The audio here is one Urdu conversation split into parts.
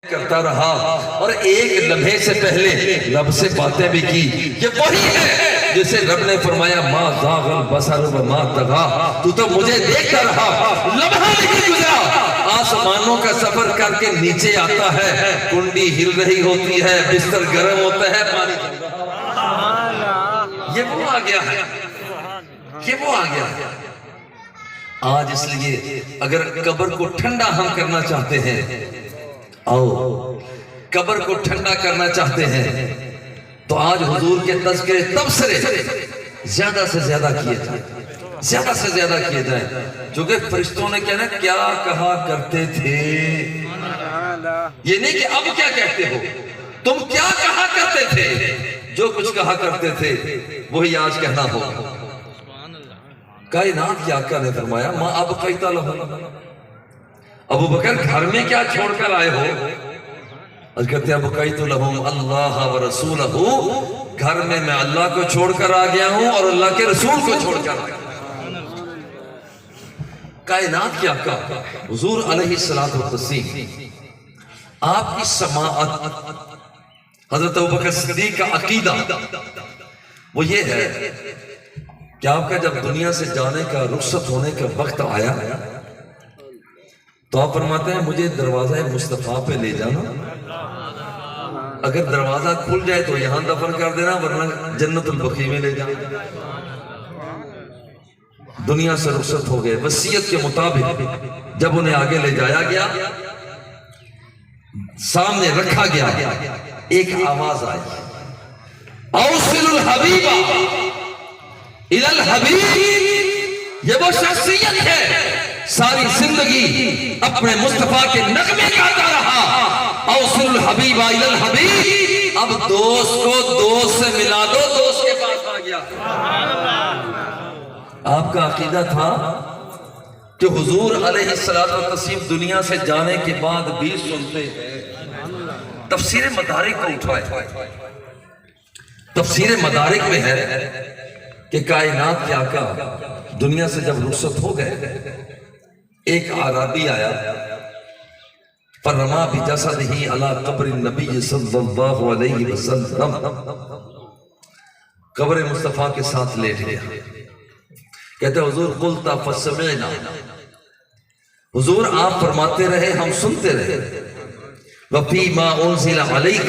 کرتا رہا اور ایک لمحے سے پہلے رب سے باتیں بھی کی. یہ وہی ہے جسے رب نے فرمایا ما زاغ البصر وما طغى. تو تو مجھے دیکھتا رہا، لمحہ نہیں گزرا. آسمانوں کا سفر کر کے نیچے آتا ہے، کنڈی ہل رہی ہوتی ہے، بستر گرم ہوتا ہے، پانی یہ وہ آ گیا ہے، یہ وہ آ گیا ہے. آج اس لیے اگر قبر کو ٹھنڈا ہم کرنا چاہتے ہیں، آؤ قبر کو ٹھنڈا کرنا چاہتے ہیں تو آج حضور کے تذکرے تبصرے زیادہ سے زیادہ کیے جائیں، زیادہ سے زیادہ کیے جائیں. جو کہ فرشتوں نے کہنا کیا کہا کرتے تھے، یہ نہیں کہ اب کیا کہتے ہو، تم کیا کہا کرتے تھے. جو کچھ کہا کرتے تھے وہی آج کہنا ہو. کائنات کی آقا نے فرمایا ما ابقیت لہم. ابو بکر گھر میں کیا چھوڑ کر آئے ہو؟ آج کہتے ہیں ابقیت لہم اللہ و رسولہ. گھر میں اللہ کو چھوڑ کر آ گیا ہوں اور اللہ کے رسول کو چھوڑ کر آ گیا. کائنات کی آقا حضور علیہ السلام آپ کی سماعت، حضرت ابوبکر صدیق کا عقیدہ وہ یہ ہے کہ آپ کا جب دنیا سے جانے کا رخصت ہونے کا وقت آیا تو آپ فرماتے ہیں مجھے دروازہ مصطفیٰ پہ لے جانا. اگر دروازہ کھل جائے تو یہاں دفن کر دینا، ورنہ جنت البقیع میں لے جانا. دنیا سے رخصت ہو گئے. وصیت کے مطابق جب انہیں آگے لے جایا گیا، سامنے رکھا گیا، ایک آواز آئی اوصل الحبیب الی الحبیب. یہ وہ شخصیت ہے ساری زندگی اپنے مصطفیٰ کے نغمے گاتا رہا. اوصل الحبیب الی الحبیب. اب دوست کو دوست سے ملا دو، دوست کے پاس آ گیا. آپ کا عقیدہ تھا کہ حضور علیہ السلام دنیا سے جانے کے بعد بھی سنتے ہیں. تفسیر مدارک کو اٹھائے. تفسیر مدارک میں ہے کہ کائنات کے آقا دنیا سے جب رخصت ہو گئے، ایک اعرابی آیا فرما بجسدہ علی قبر النبی صلی اللہ علیہ وسلم. قبر مصطفیٰ کے ساتھ لیٹ گیا. کہتے حضور قلت فسمعنا. حضور آپ فرماتے رہے ہم سنتے رہے. وفیما انزل علیک.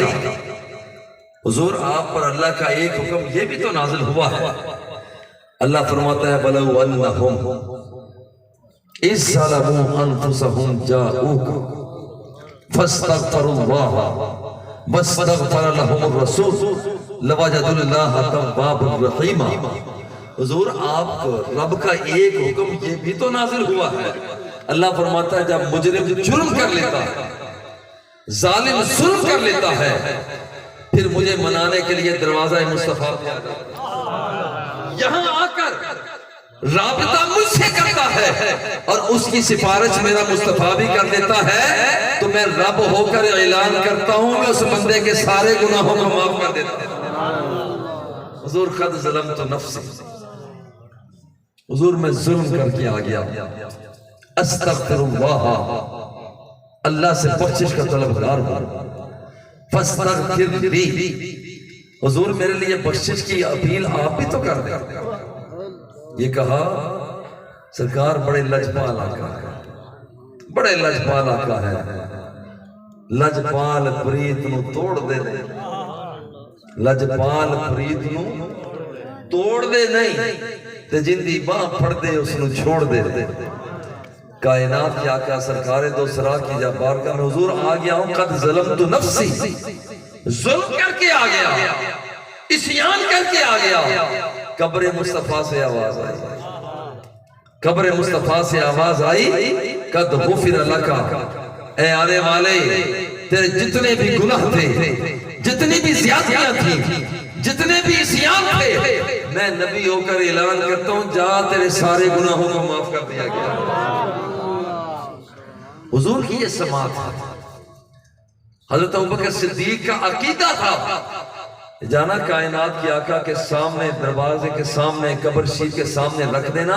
حضور آپ پر اللہ کا ایک حکم یہ بھی تو نازل ہوا ہے. اللہ فرماتا ہے وَلَوْ أَنَّهُمْ إِذْ ظَلَمُوا أَنفُسَهُمْ جَاءُوكَ فَاسْتَغْفَرُوا اللَّهَ وَاسْتَغْفَرَ لَهُمُ الرَّسُولُ لَوَجَدُوا اللَّهَ تَوَّابًا رَحِيمًا. حضور آپ کو رب کا ایک حکم یہ بھی تو نازل ہوا ہے. اللہ فرماتا ہے جب مجرم جرم کر لیتا ہے، ظالم ظلم کر لیتا ہے، پھر مجھے منانے کے لیے دروازہ مصطفیٰ پہ آتا ہے، یہاں آ کر رابطہ مجھ سے کرتا ہے اور اس کی سفارش میرا مصطفیٰ بھی کر دیتا ہے، تو میں رب ہو کر اعلان کرتا ہوں کہ اس بندے کے سارے گناہوں کو معاف کر دیتا ہے. حضور قد ظلمت نفسی. حضور میں ظلم کر کے آ گیا. استغفر اللہ. اللہ سے بخشش کا طلبگار ہوں. فاستغفر لی. حضور میرے لیے بخشش کی اپیل آپ بھی تو کر دیں. یہ کہا سرکار بڑے لجپال آقا ہے، بڑے لجپال آقا ہے. لجپال پریت نو توڑ دے دے. لجپال پریت نو توڑ دے نہیں تے جن دی باں پھڑ دے اس نو چھوڑ دے دے. کائنات کی آقا سرکار دو سرا کی جا بارگاہ میں حضور آ گیا ہوں قد ظلمت نفسی. ظلم کر کے آ گیا، عصیان کر کے آ گیا. قبر مصطفیٰ سے آواز آئی، قبر مصطفیٰ سے آواز آئی قد غفر لکا. اے آنے والے تیرے جتنے بھی گناہ تھے، جتنی بھی زیادتیاں تھیں، جتنے بھی عصیان تھے، میں نبی ہو کر اعلان کرتا ہوں جا تیرے سارے گناہوں کو معاف کر دیا گیا. حضور کی یہ سماعت ہے. حضرت ابوبکر صدیق کا عقیدہ تھا جانا کائنات کی آقا کے سامنے، دروازے کے سامنے، قبر شریف کے سامنے رکھ دینا.